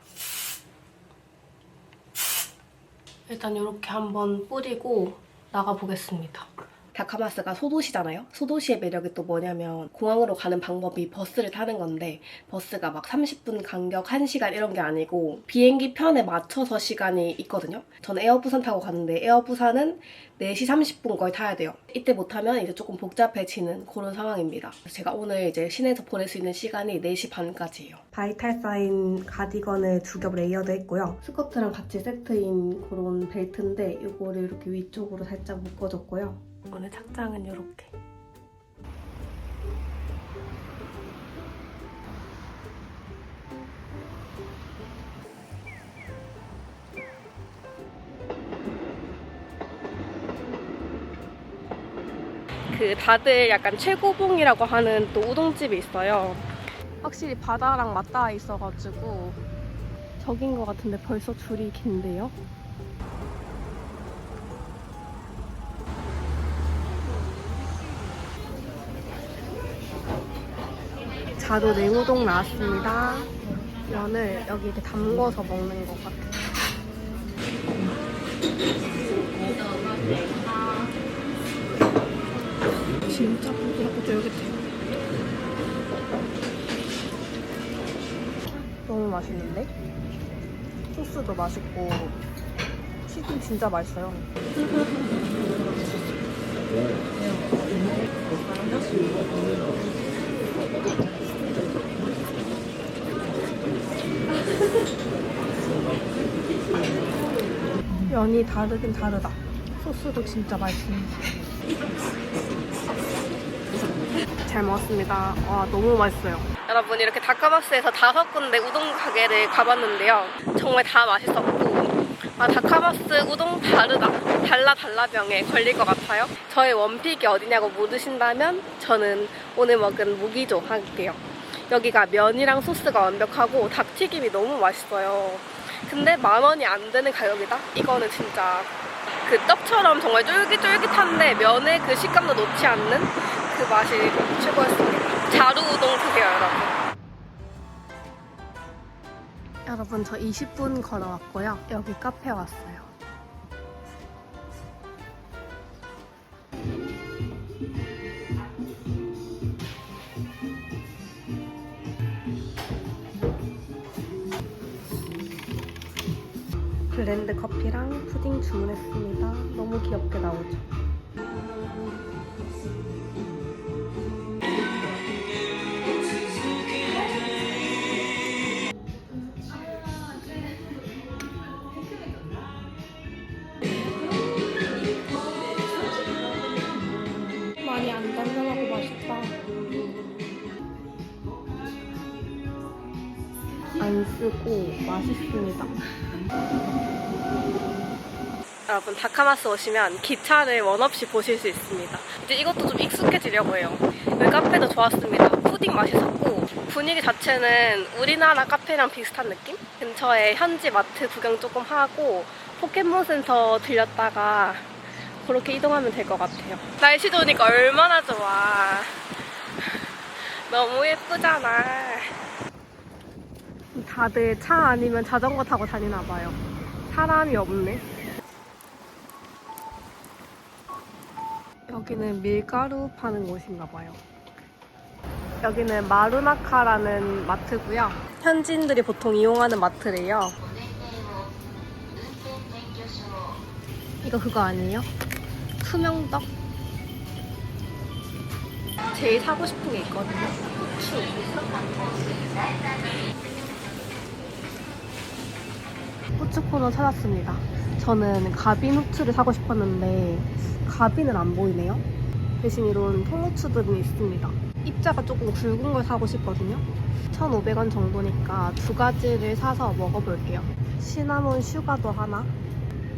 일단 이렇게 한번 뿌리고 나가보겠습니다. 다카마스가 소도시잖아요? 소도시의 매력이 또 뭐냐면 공항으로 가는 방법이 버스를 타는 건데 버스가 막 30분 간격 1시간 이런 게 아니고 비행기 편에 맞춰서 시간이 있거든요? 저는 에어부산 타고 갔는데 에어부산은 4시 30분 걸 타야 돼요. 이때 못하면 이제 조금 복잡해지는 그런 상황입니다. 제가 오늘 이제 시내에서 보낼 수 있는 시간이 4시 반까지예요. 바이탈 사인 가디건을 2겹 레이어드 했고요. 스커트랑 같이 세트인 그런 벨트인데 이거를 이렇게 위쪽으로 살짝 묶어줬고요. 오늘 착장은 이렇게. 다들 약간 최고봉이라고 하는 또 우동집이 있어요. 확실히 바다랑 맞닿아 있어가지고 저긴 것 같은데 벌써 줄이 긴데요? 자도 냉우동 나왔습니다. 면을 여기 이렇게 담궈서 먹는 것 같아요. 진짜 부드럽고 쫄깃해요. 너무 맛있는데? 소스도 맛있고 치즈 진짜 맛있어요. 면이 다르긴 다르다. 소스도 진짜 맛있습니다. 잘 먹었습니다. 와, 너무 맛있어요. 여러분, 이렇게 다카마스에서 5군데 우동 가게를 가봤는데요. 정말 다 맛있었고 다카마스 우동 다르다. 달라병에 걸릴 것 같아요. 저의 원픽이 어디냐고 물으신다면 저는 오늘 먹은 무기조 할게요. 여기가 면이랑 소스가 완벽하고 닭튀김이 너무 맛있어요. 근데 10,000원이 안 되는 가격이다? 이거는 진짜 그 떡처럼 정말 쫄깃쫄깃한데 면의 그 식감도 놓지 않는 그 맛이 최고였습니다. 자루 우동 드세요, 여러분. 여러분, 저 20분 걸어왔고요. 여기 카페 왔어요. 브랜드 커피랑 푸딩 주문했습니다. 너무 귀엽게 나오죠? 많이 안 단단하고 맛있다. 안 쓰고 맛있습니다. 여러분 다카마스 오시면 기차를 원 없이 보실 수 있습니다. 이제 이것도 좀 익숙해지려고 해요. 여기 카페도 좋았습니다. 푸딩 맛있었고 분위기 자체는 우리나라 카페랑 비슷한 느낌? 근처에 현지 마트 구경 조금 하고 포켓몬 센터 들렸다가 그렇게 이동하면 될 것 같아요. 날씨 좋으니까 얼마나 좋아. 너무 예쁘잖아. 다들 차 아니면 자전거 타고 다니나 봐요. 사람이 없네. 여기는 밀가루 파는 곳인가 봐요. 여기는 마루나카라는 마트고요. 현지인들이 보통 이용하는 마트래요. 이거 그거 아니에요? 투명떡? 제일 사고 싶은 게 있거든요. 후추. 후추 코너 찾았습니다. 저는 가빈 후추를 사고 싶었는데 가빈은 안 보이네요. 대신 이런 통후추들은 있습니다. 입자가 조금 굵은 걸 사고 싶거든요. 1,500원 정도니까 두 가지를 사서 먹어볼게요. 시나몬 슈가도 하나.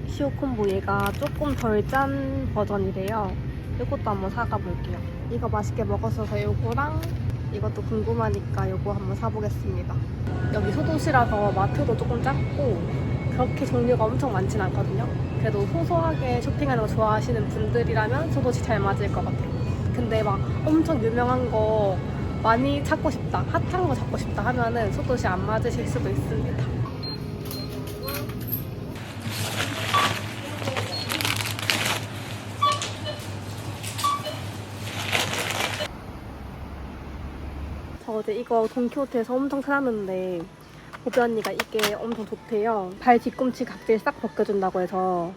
시오콤보 얘가 조금 덜 짠 버전이래요. 이것도 한번 사가 볼게요. 이거 맛있게 먹었어서 이거랑 이것도 궁금하니까 이거 한번 사보겠습니다. 여기 소도시라서 마트도 조금 작고 그렇게 종류가 엄청 많진 않거든요. 그래도 소소하게 쇼핑하는 거 좋아하시는 분들이라면 소도시 잘 맞을 것 같아요. 근데 막 엄청 유명한 거 많이 찾고 싶다, 핫한 거 찾고 싶다 하면은 소도시 안 맞으실 수도 있습니다. 저 어제 이거 돈키호테에서 엄청 찾았는데 보비 언니가 이게 엄청 좋대요. 발 뒤꿈치 각질 싹 벗겨준다고 해서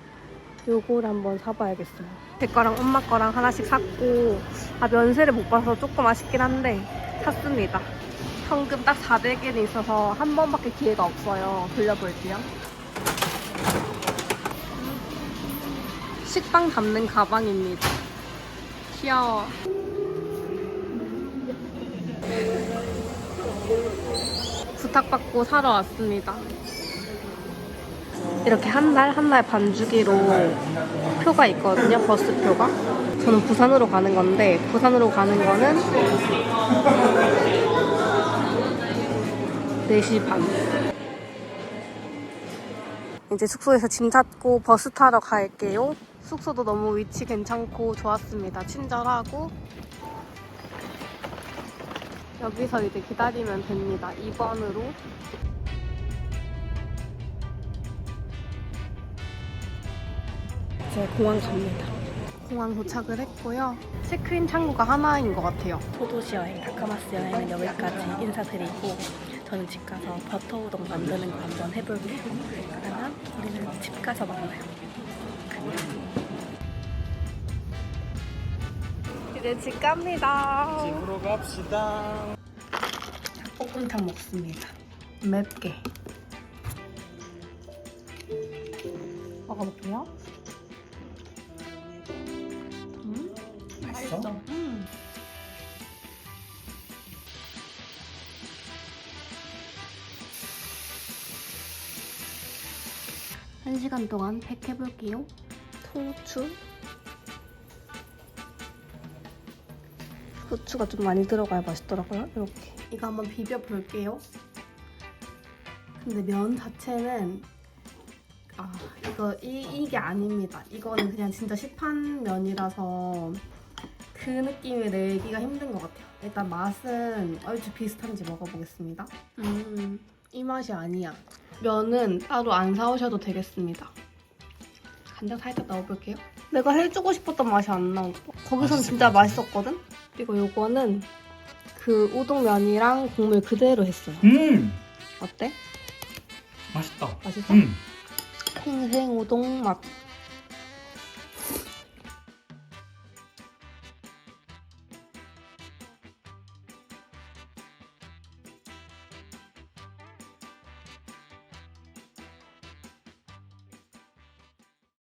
요거를 한번 사봐야겠어요. 제 거랑 엄마 거랑 하나씩 샀고 면세를 못 봐서 조금 아쉽긴 한데 샀습니다. 현금 딱 400엔 있어서 한 번밖에 기회가 없어요. 돌려볼게요. 식빵 담는 가방입니다. 귀여워. 부탁받고 사러 왔습니다. 이렇게 한 달 반주기로 표가 있거든요. 버스표가. 저는 부산으로 가는 건데 부산으로 가는 거는 4시 반. 이제 숙소에서 짐 찾고 버스 타러 갈게요. 숙소도 너무 위치 괜찮고 좋았습니다. 친절하고 여기서 이제 기다리면 됩니다. 2번으로. 이제 공항 갑니다. 공항 도착을 했고요. 체크인 창구가 하나인 것 같아요. 소도시 여행, 다카마스 여행은 여기까지 인사드리고 저는 집 가서 버터 우동 만드는 거 한번 해볼게요. 그러면 우리는 집 가서 만나요. 이제 집 갑니다. 집으로 갑시다. 닭볶음탕 먹습니다. 맵게. 먹어볼게요. 맛있어? 한 시간 동안 팩해볼게요. 통후추. 후추가 좀 많이 들어가야 맛있더라고요. 이렇게. 이거 한번 비벼볼게요. 근데 면 자체는 이게 아닙니다. 이거는 그냥 진짜 시판 면이라서 그 느낌을 내기가 힘든 것 같아요. 일단 맛은 얼추 비슷한지 먹어보겠습니다. 이 맛이 아니야. 면은 따로 안 사오셔도 되겠습니다. 간장 살짝 넣어볼게요. 내가 해주고 싶었던 맛이 안 나오고 거기선 진짜 맛있었거든? 그리고 요거는 그 우동면이랑 국물 그대로 했어요. 어때? 맛있다. 맛있어? 팽생 우동 맛.